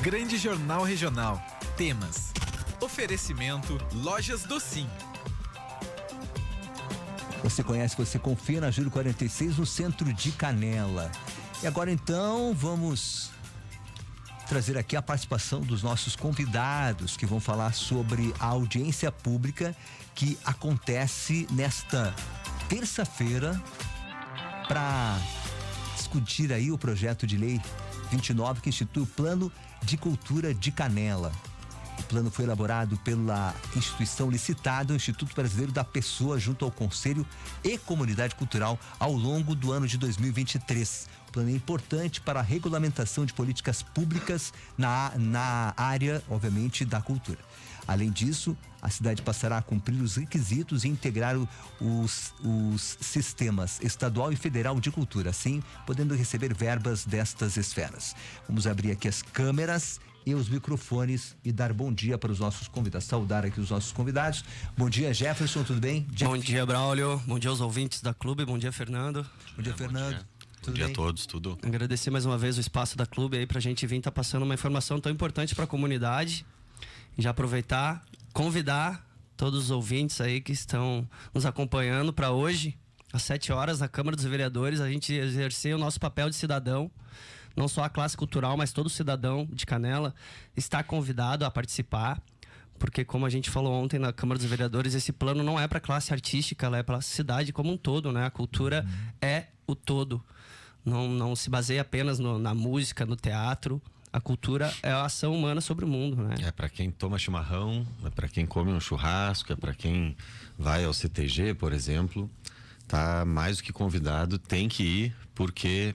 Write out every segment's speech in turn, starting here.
Grande Jornal Regional. Temas. Oferecimento Lojas do Sim. Você conhece, você confia na Júlio 46, no centro de Canela. E agora então vamos trazer aqui a participação dos nossos convidados que vão falar sobre a audiência pública que acontece nesta terça-feira para discutir aí o projeto de lei 29 que institui o Plano de Cultura de Canela. O plano foi elaborado pela instituição licitada, o Instituto Brasileiro da Pessoa, junto ao Conselho e Comunidade Cultural, ao longo do ano de 2023. O plano é importante para a regulamentação de políticas públicas na área, obviamente, da cultura. Além disso, a cidade passará a cumprir os requisitos e integrar os sistemas estadual e federal de cultura, assim podendo receber verbas destas esferas. Vamos abrir aqui as câmeras e os microfones e dar bom dia para os nossos convidados. Saudar aqui os nossos convidados. Bom dia, Jefferson, tudo bem? Bom dia, Braulio. Bom dia aos ouvintes da Clube. Bom dia, Fernando. Bom dia, Fernando. Bom dia a todos, tudo. Agradecer mais uma vez o espaço da Clube aí pra gente vir passando uma informação tão importante para a comunidade. E já aproveitar, convidar todos os ouvintes aí que estão nos acompanhando para hoje, às 7 horas, na Câmara dos Vereadores, a gente exercer o nosso papel de cidadão. Não só a classe cultural, mas todo cidadão de Canela está convidado a participar, porque como a gente falou ontem na Câmara dos Vereadores, esse plano não é para a classe artística, ela é para a cidade como um todo, né? A cultura é o todo, não se baseia apenas na música, no teatro. A cultura é a ação humana sobre o mundo, né? É para quem toma chimarrão, é para quem come um churrasco, é para quem vai ao CTG, por exemplo. Tá mais do que convidado, tem que ir, porque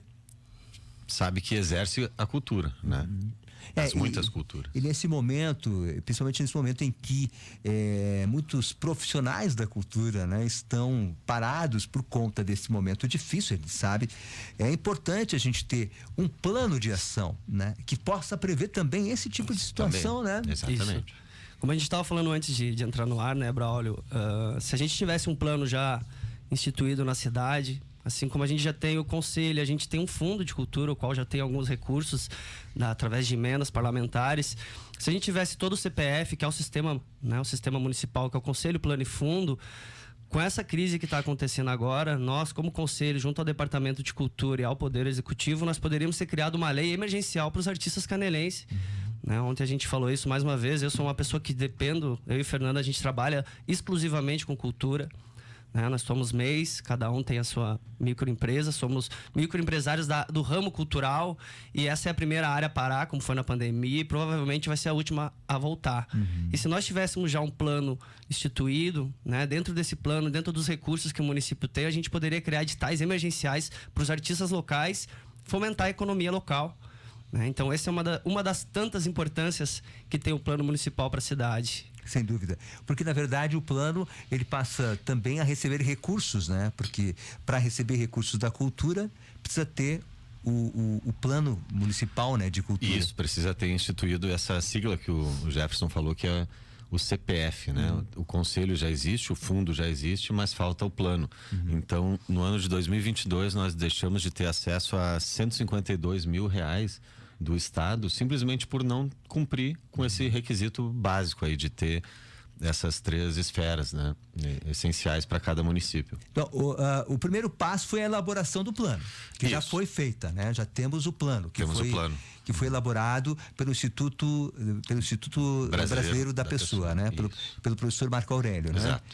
sabe que exerce a cultura, né? Muitas culturas. E nesse momento, principalmente nesse momento em que muitos profissionais da cultura, né, estão parados por conta desse momento difícil, a gente sabe, é importante a gente ter um plano de ação, né, que possa prever também esse tipo de situação, também, né? Exatamente. Isso. Como a gente estava falando antes de entrar no ar, né, Braulio, se a gente tivesse um plano já instituído na cidade, assim como a gente já tem o conselho, a gente tem um fundo de cultura, o qual já tem alguns recursos através de emendas parlamentares. Se a gente tivesse todo o CPF, que é o sistema, né, o sistema municipal, que é o Conselho, Plano e Fundo, com essa crise que está acontecendo agora, nós, como conselho, junto ao Departamento de Cultura e ao Poder Executivo, nós poderíamos ter criado uma lei emergencial para os artistas canelenses. Né? Ontem a gente falou isso mais uma vez. Eu sou uma pessoa que dependo, eu e o Fernando, a gente trabalha exclusivamente com cultura. Nós somos MEIs, cada um tem a sua microempresa, somos microempresários do ramo cultural, e essa é a primeira área a parar, como foi na pandemia, e provavelmente vai ser a última a voltar. E se nós tivéssemos já um plano instituído, né, dentro desse plano, dentro dos recursos que o município tem, a gente poderia criar editais emergenciais para os artistas locais, fomentar a economia local. Então essa é uma das tantas importâncias que tem o plano municipal para a cidade. Sem dúvida, porque na verdade o plano ele passa também a receber recursos, né? Porque para receber recursos da cultura precisa ter o plano municipal, né, de cultura. Isso, precisa ter instituído essa sigla que o Jefferson falou, que é o CPF, né? O conselho já existe, o fundo já existe, mas falta o plano. Então, no ano de 2022, nós deixamos de ter acesso a R$152 mil do Estado, simplesmente por não cumprir com esse requisito básico aí de ter essas 3 esferas, né, essenciais para cada município. Então, o primeiro passo foi a elaboração do plano, que já foi feita, né? Já temos o plano, que foi elaborado pelo Instituto Brasileiro da Pessoa, né? Pelo professor Marco Aurélio, né? Exato.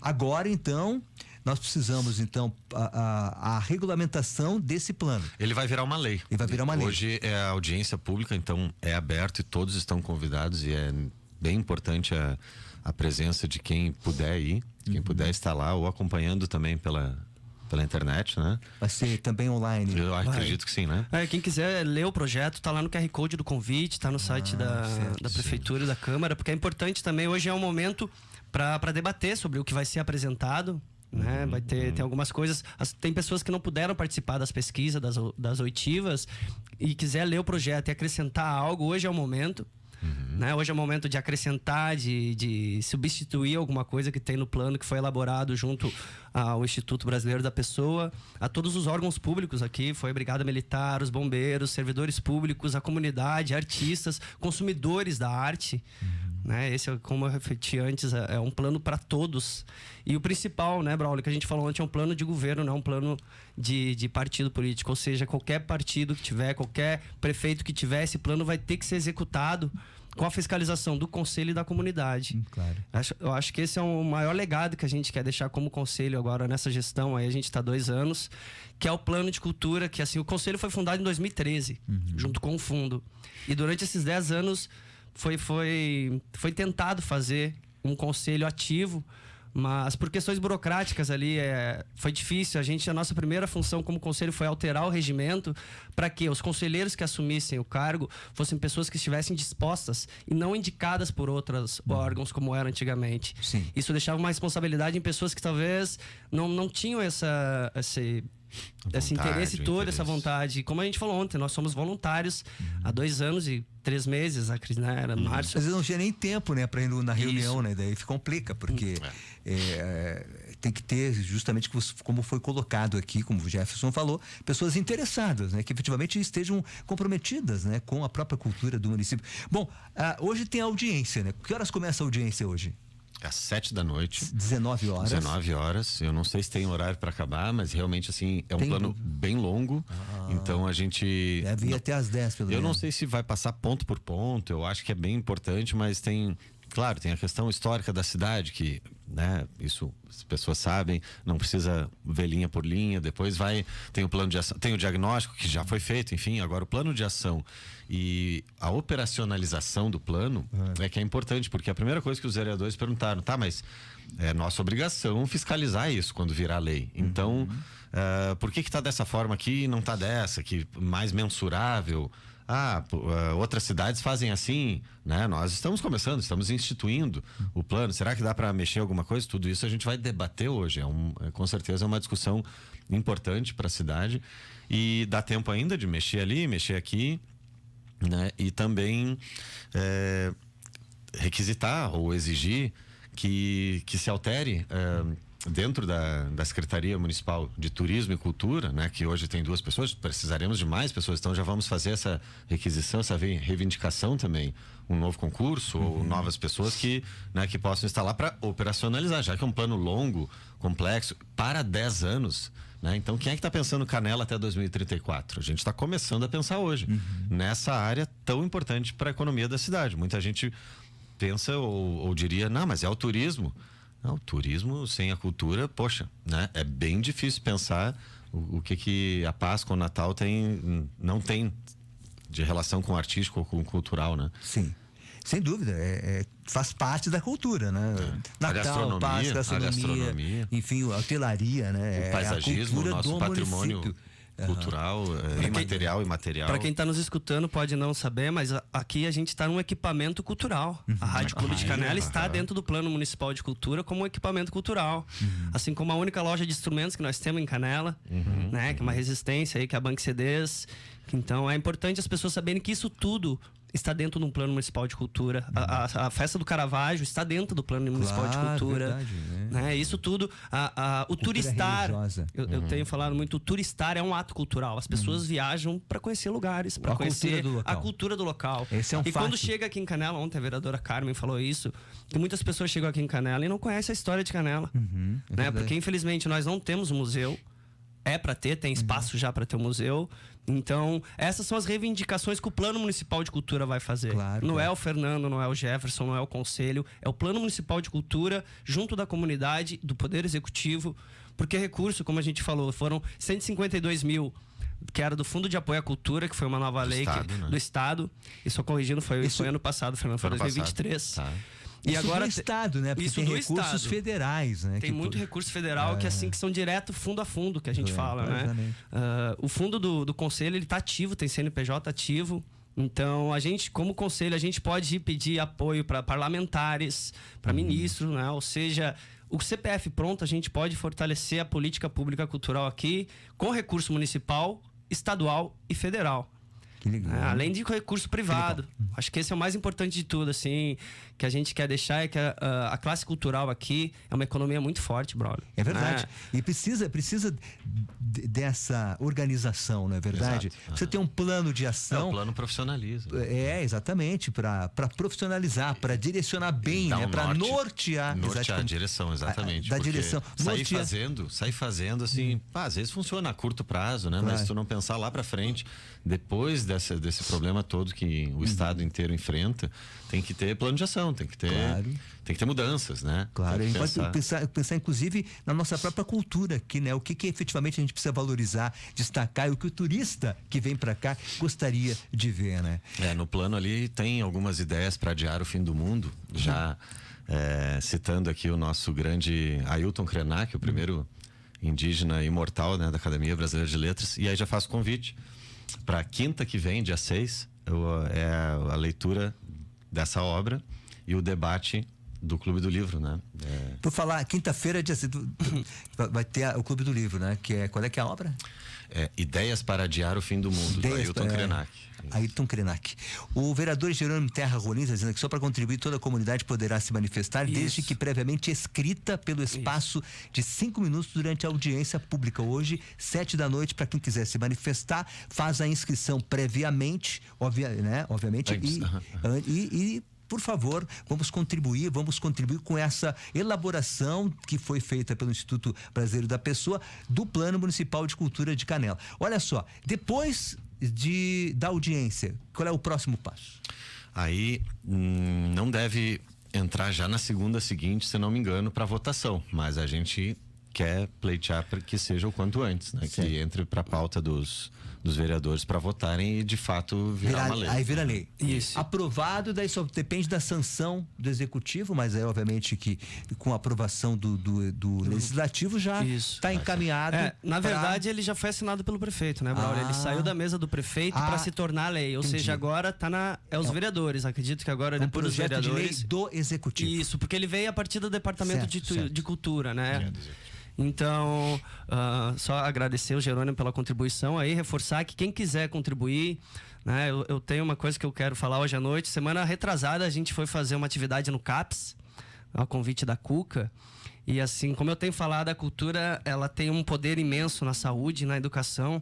Agora, então, nós precisamos, então, a regulamentação desse plano. Ele vai virar uma lei. Ele vai virar uma lei. Hoje é a audiência pública, então é aberto e todos estão convidados, e é bem importante a presença de quem puder ir, quem puder estar lá, ou acompanhando também pela internet, né? Vai ser também online? Eu acredito que sim, né? Quem quiser ler o projeto, tá lá no QR Code do convite, tá no site da Prefeitura e da Câmara, porque é importante também, hoje é um momento para debater sobre o que vai ser apresentado, né? Vai tem algumas coisas, tem pessoas que não puderam participar das pesquisas, das oitivas, e quiser ler o projeto e acrescentar algo, hoje é o momento. né? Hoje é o momento de acrescentar, de substituir alguma coisa que tem no plano que foi elaborado junto ao Instituto Brasileiro da Pessoa, a todos os órgãos públicos aqui, foi a Brigada Militar, os bombeiros, servidores públicos, a comunidade, artistas, consumidores da arte. Né? Esse, como eu refleti antes, é um plano para todos. E o principal, né, Braulio, que a gente falou ontem, é um plano de governo, não é um plano de partido político. Ou seja, qualquer partido que tiver, qualquer prefeito que tiver, esse plano vai ter que ser executado com a fiscalização do conselho e da comunidade. Claro. Eu acho que esse é o maior legado que a gente quer deixar como conselho agora nessa gestão. Aí a gente está 2 anos, que é o plano de cultura, que assim, o conselho foi fundado em 2013, junto com o fundo. E durante esses 10 anos foi tentado fazer um conselho ativo, mas por questões burocráticas ali foi difícil. A nossa primeira função como conselho foi alterar o regimento para que os conselheiros que assumissem o cargo fossem pessoas que estivessem dispostas e não indicadas por outros órgãos como era antigamente. Sim. Isso deixava uma responsabilidade em pessoas que talvez não tinham esse interesse todo, essa vontade. Como a gente falou ontem, nós somos voluntários há 2 anos e 3 meses, a Cris, né? Era março. Às vezes não tinha nem tempo, né, para ir na reunião, né? Daí complica, porque tem que ter, justamente como foi colocado aqui, como o Jefferson falou, pessoas interessadas, né? Que efetivamente estejam comprometidas, né, com a própria cultura do município. Bom, hoje tem audiência, né? Que horas começa a audiência hoje? Às 7 da noite. 19 horas. 19 horas. Eu não sei se tem horário para acabar, mas realmente, assim, é um plano bem longo. Então a gente. Deve ir até às 10, pelo menos. Eu não sei se vai passar ponto por ponto. Eu acho que é bem importante, mas tem. Claro, tem a questão histórica da cidade, que, né, isso as pessoas sabem, não precisa ver linha por linha. Depois tem o plano de ação, tem o diagnóstico que já foi feito, enfim, agora o plano de ação e a operacionalização do plano é que é importante, porque a primeira coisa que os vereadores perguntaram, tá, mas é nossa obrigação fiscalizar isso quando virar lei. Então, por que tá dessa forma aqui e não tá dessa, que mais mensurável? Outras cidades fazem assim, né? Nós estamos começando, estamos instituindo o plano. Será que dá para mexer alguma coisa? Tudo isso a gente vai debater hoje. Com certeza é uma discussão importante para a cidade e dá tempo ainda de mexer ali, mexer aqui, né? E também requisitar ou exigir que se altere dentro da Secretaria Municipal de Turismo e Cultura, né, que hoje tem 2 pessoas, precisaremos de mais pessoas, então já vamos fazer essa requisição, essa reivindicação também, um novo concurso ou novas pessoas que possam estar lá para operacionalizar, já que é um plano longo, complexo, para 10 anos. Né? Então, quem é que está pensando Canela até 2034? A gente está começando a pensar hoje nessa área tão importante para a economia da cidade. Muita gente pensa ou diria, não, mas é o turismo. Não, o turismo sem a cultura, poxa, né? É bem difícil pensar o que a Páscoa ou o Natal não tem de relação com o artístico ou com o cultural, né? Sim, sem dúvida, faz parte da cultura, né? Natal, Páscoa, gastronomia, enfim, a hotelaria, né? O paisagismo, o nosso patrimônio município. Cultural, imaterial e material. Para quem está nos escutando pode não saber, mas aqui a gente está num equipamento cultural. A Rádio Clube de Canela está dentro do Plano Municipal de Cultura como um equipamento cultural. Assim como a única loja de instrumentos que nós temos em Canela, né? Que é uma resistência aí, que é a Banco CDs. Então é importante as pessoas saberem que isso tudo está dentro de um Plano Municipal de Cultura. A festa do Caravaggio está dentro do Plano Municipal de Cultura. Verdade, né? Isso tudo. O turistar. Eu tenho falado muito, o turistar é um ato cultural. As pessoas viajam para conhecer lugares, para conhecer a cultura do local. Esse é um fato. Quando chega aqui em Canela, ontem a vereadora Carmen falou isso, que muitas pessoas chegam aqui em Canela e não conhecem a história de Canela. Né? Porque infelizmente nós não temos um museu. É para ter, tem espaço já para ter um museu. Então, essas são as reivindicações que o Plano Municipal de Cultura vai fazer. Claro, não é o Fernando, não é o Jefferson, não é o Conselho. É o Plano Municipal de Cultura, junto da comunidade, do Poder Executivo. Porque recurso, como a gente falou, foram 152 mil, que era do Fundo de Apoio à Cultura, que foi uma nova lei do Estado. E só corrigindo, foi ano passado, Fernando, foi 2023. Tá. E isso agora do Estado, né? Porque tem recursos federais, né? Tem muito recurso federal que são direto fundo a fundo, que a gente fala, né? O fundo do Conselho, ele tá ativo, tem CNPJ ativo. Então, a gente, como Conselho, a gente pode pedir apoio para parlamentares, para ministros, né? Ou seja, o CPF pronto, a gente pode fortalecer a política pública cultural aqui com recurso municipal, estadual e federal. Que legal. Além de recurso privado. Acho que esse é o mais importante de tudo, assim, que a gente quer deixar é que a classe cultural aqui é uma economia muito forte, brother. É verdade. E precisa dessa organização, não é verdade? Exato. Você tem um plano de É ação. o plano profissionalismo. Exatamente, para profissionalizar, para direcionar bem, Dá né? um Para norte nortear. a direção, exatamente. Da porque direção. Sair fazendo assim, às vezes funciona a curto prazo, né? Claro. Mas se tu não pensar lá para frente, depois desse problema todo que o Estado inteiro enfrenta, tem que ter plano de ação, tem que ter mudanças, né? Claro, a Tem gente que pode pensar inclusive na nossa própria cultura aqui, né? O que efetivamente a gente precisa valorizar, destacar, e o que o turista que vem para cá gostaria de ver, né? No plano ali tem algumas ideias para adiar o fim do mundo, já citando aqui o nosso grande Ailton Krenak, o primeiro indígena imortal, né, da Academia Brasileira de Letras, e aí já faço convite para quinta que vem, dia 6, é a leitura dessa obra e o debate do Clube do Livro, né? Por falar, quinta-feira vai ter o Clube do Livro, né? Qual é que é a obra? Ideias para adiar o fim do mundo, do Ailton Krenak. Ailton Krenak. O vereador Jerônimo Terra Rolim está dizendo que só para contribuir toda a comunidade poderá se manifestar, desde que previamente escrita pelo espaço de 5 minutos durante a audiência pública. Hoje, 7 da noite, para quem quiser se manifestar, faz a inscrição previamente, obviamente, e por favor, vamos contribuir com essa elaboração que foi feita pelo Instituto Brasileiro da Pessoa do Plano Municipal de Cultura de Canela. Olha só, depois da audiência, qual é o próximo passo? Aí não deve entrar já na segunda seguinte, se não me engano, para votação, mas a gente quer pleitear para que seja o quanto antes, né? Sim. Que entre para a pauta dos vereadores para votarem e de fato virar uma lei. Aí vira lei. Isso. Aprovado, daí só depende da sanção do executivo, mas é obviamente que com a aprovação do legislativo já está encaminhado. Na verdade, ele já foi assinado pelo prefeito, né, Braulio? Ele saiu da mesa do prefeito para se tornar lei. Ou seja, agora tá os vereadores. Acredito que agora depois dos vereadores. De lei do executivo. Isso, porque ele veio a partir do departamento de cultura, né? Então, só agradecer o Jerônimo pela contribuição aí, reforçar que quem quiser contribuir, né? Eu tenho uma coisa que eu quero falar hoje à noite. Semana retrasada a gente foi fazer uma atividade no CAPS, a convite da Cuca. E assim, como eu tenho falado, a cultura, ela tem um poder imenso na saúde, na educação.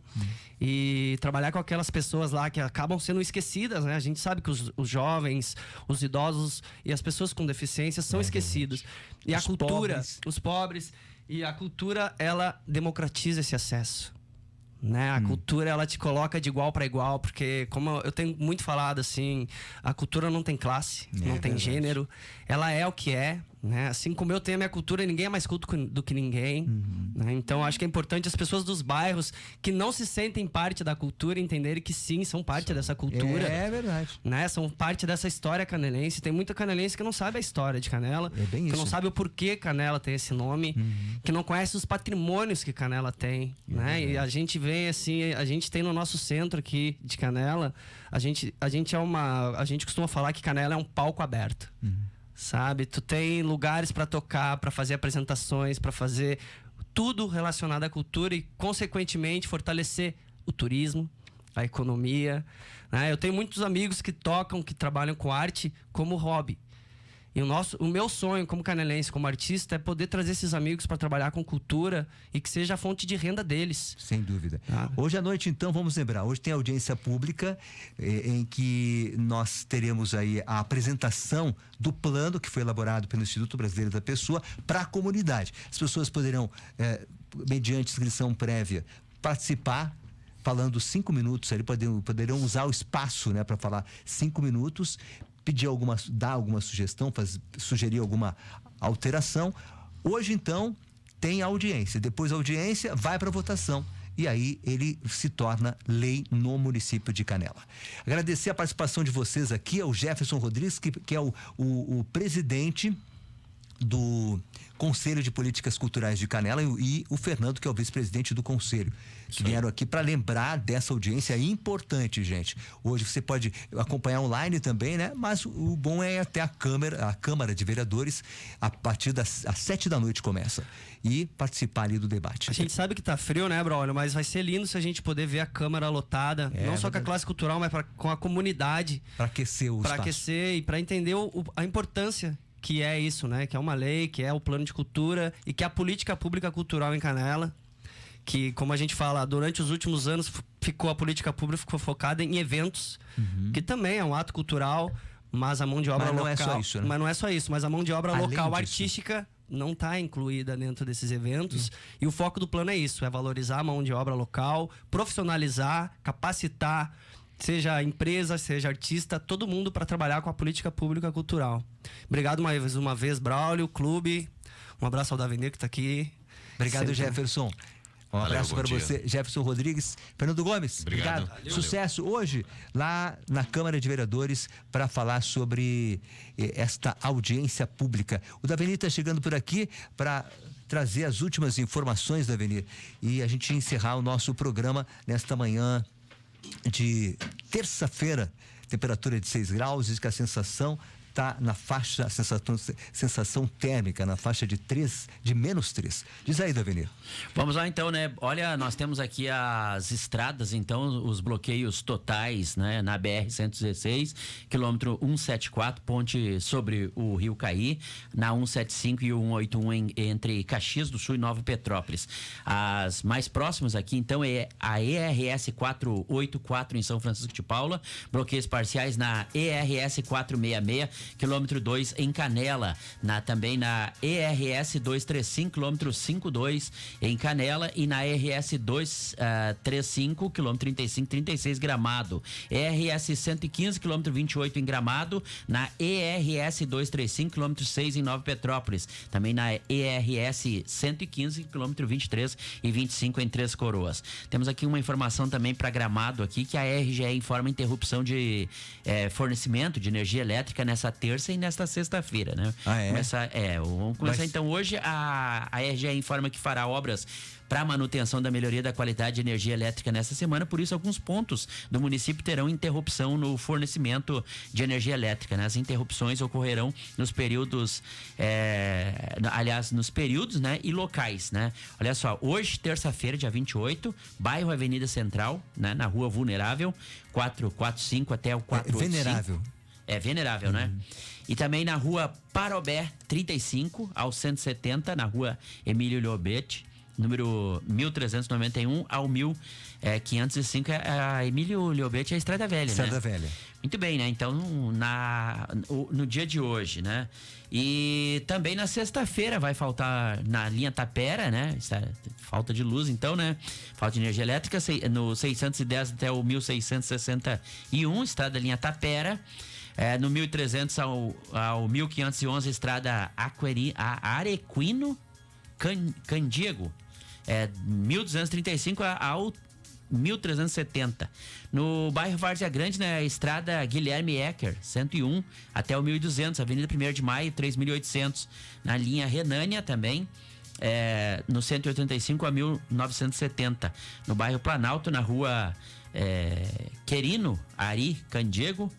E trabalhar com aquelas pessoas lá que acabam sendo esquecidas, né? A gente sabe que os jovens, os idosos e as pessoas com deficiência são esquecidos. E a cultura, os pobres... E a cultura, ela democratiza esse acesso, né? A cultura, ela te coloca de igual para igual, porque, como eu tenho muito falado, assim, a cultura não tem classe, não tem gênero, ela é o que é, né? Assim como eu tenho a minha cultura, ninguém é mais culto do que ninguém, né? Então, acho que é importante as pessoas dos bairros que não se sentem parte da cultura entenderem que sim, são parte dessa cultura. É verdade. Né? São parte dessa história canelense. Tem muita canelense que não sabe a história de Canela, que não sabe o porquê Canela tem esse nome, que não conhece os patrimônios que Canela tem, né? E a gente vem assim, a gente tem no nosso centro aqui de Canela, a gente costuma falar que Canela é um palco aberto. Sabe? Tu tem lugares para tocar, para fazer apresentações, para fazer tudo relacionado à cultura e, consequentemente, fortalecer o turismo, a economia, né? Eu tenho muitos amigos que tocam, que trabalham com arte como hobby. E o meu sonho como canelense, como artista, é poder trazer esses amigos para trabalhar com cultura e que seja a fonte de renda deles. Sem dúvida. Hoje à noite, então, vamos lembrar, hoje tem audiência pública em que nós teremos aí a apresentação do plano que foi elaborado pelo Instituto Brasileiro da Pessoa para a comunidade. As pessoas poderão, mediante inscrição prévia, participar falando 5 minutos, ali poderão usar o espaço, né, para falar 5 minutos, dar alguma sugestão, sugerir alguma alteração. Hoje, então, tem audiência. Depois da audiência, vai para votação. E aí ele se torna lei no município de Canela. Agradecer a participação de vocês aqui, ao Jefferson Rodrigues, que é o presidente do Conselho de Políticas Culturais de Canela e o Fernando, que é o vice-presidente do Conselho, que vieram aqui para lembrar dessa audiência importante, gente. Hoje você pode acompanhar online também, né? Mas o bom é ir até a Câmara de Vereadores, a partir às 7 da noite começa, e participar ali do debate. A gente sabe que tá frio, né, Braulio? Mas vai ser lindo se a gente poder ver a Câmara lotada, não só com a classe cultural, mas com a comunidade. Para aquecer o espaço. Para aquecer e para entender a importância que é isso, né? Que é uma lei, que é o plano de cultura e que é a política pública cultural em Canela. Que, como a gente fala, durante os últimos anos a política pública ficou focada em eventos, que também é um ato cultural, mas a mão de obra local... Mas não é só isso, né? Mas não é só isso, mas a mão de obra local artística não está incluída dentro desses eventos. E o foco do plano é isso, é valorizar a mão de obra local, profissionalizar, capacitar, seja empresa, seja artista, todo mundo para trabalhar com a política pública cultural. Obrigado mais uma vez, Braulio, clube. Um abraço ao Davenir que está aqui. Obrigado, sempre. Jefferson. Um abraço para você, Jefferson Rodrigues. Fernando Gomes, obrigado. Sucesso hoje lá na Câmara de Vereadores para falar sobre esta audiência pública. O Davenir está chegando por aqui para trazer as últimas informações, Davenir, e a gente encerrar o nosso programa nesta manhã de terça-feira. Temperatura de 6 graus, diz que a sensação está na faixa, sensação térmica, na faixa de menos 3. Diz aí, Davenir. Vamos lá então, né? Olha, nós temos aqui as estradas, então, os bloqueios totais, né? Na BR-116, quilômetro 174, ponte sobre o Rio Caí, na 175 e o 181 entre Caxias do Sul e Nova Petrópolis. As mais próximas aqui, então, é a ERS 484 em São Francisco de Paula, bloqueios parciais na ERS 466, quilômetro 2 em Canela, também na ERS 235, quilômetro 52 em Canela, e na RS 235, quilômetro 35-36 Gramado, ERS 115, quilômetro 28 em Gramado, na ERS 235, quilômetro 6 em Nova Petrópolis, também na ERS 115, quilômetro 23 e 25 em Três Coroas. Temos aqui uma informação também para Gramado aqui, que a RGE informa interrupção de fornecimento de energia elétrica nessa terça e nesta sexta-feira, né? Vamos começar então hoje. A RGE informa que fará obras para manutenção da melhoria da qualidade de energia elétrica nesta semana, por isso alguns pontos do município terão interrupção no fornecimento de energia elétrica, né? As interrupções ocorrerão nos períodos, nos períodos, né? E locais, né? Olha só, hoje, terça-feira, dia 28, bairro Avenida Central, né? Na rua Vulnerável, 445 até o 485. Venerável, né? E também na rua Parobé 35 ao 170, na rua Emílio Liobete, número 1391 ao 1505, a Emílio Liobete é a Estrada Velha, Estrada Velha. Muito bem, né? Então, no dia de hoje, né? E também na sexta-feira vai faltar na linha Tapera, né? Falta de luz, então, né? Falta de energia elétrica, no 610 até o 1661, estrada linha Tapera. No 1300 ao 1511, estrada Arequino Candiego, 1235 ao 1370. No bairro Várzea Grande, né, a estrada Guilherme Ecker, 101 até o 1200, Avenida 1º de Maio, 3800. Na linha Renânia também, no 185 a 1970. No bairro Planalto, na rua Querino Ari Candiago.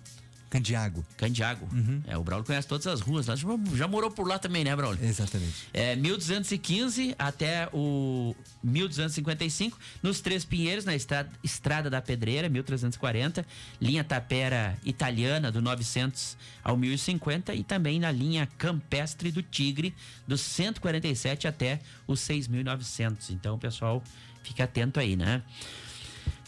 O Braulio conhece todas as ruas lá. Já morou por lá também, né, Braulio? Exatamente. 1215 até o 1255. Nos Três Pinheiros, na Estrada da Pedreira, 1340. Linha Tapera Italiana, do 900 ao 1050. E também na linha Campestre do Tigre, do 147 até os 6.900. Então, pessoal, fique atento aí, né?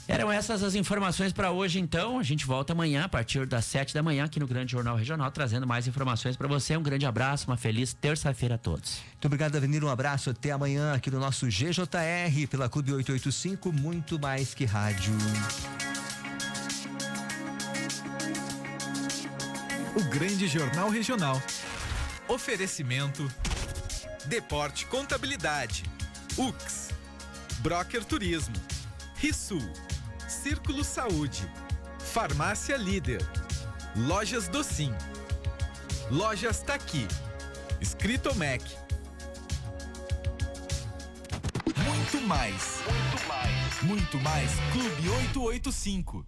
Eram essas as informações para hoje, então. A gente volta amanhã, a partir das 7 da manhã, aqui no Grande Jornal Regional, trazendo mais informações para você. Um grande abraço, uma feliz terça-feira a todos. Muito obrigado, Avenida. Um abraço. Até amanhã, aqui no nosso GJR, pela Clube 885, muito mais que rádio. O Grande Jornal Regional. Oferecimento: Deporte Contabilidade, UX, Broker Turismo, Rissul, Círculo Saúde, Farmácia Líder, Lojas Docim, Lojas Taqui, Escrito Mac. Muito mais. Muito mais Clube 885.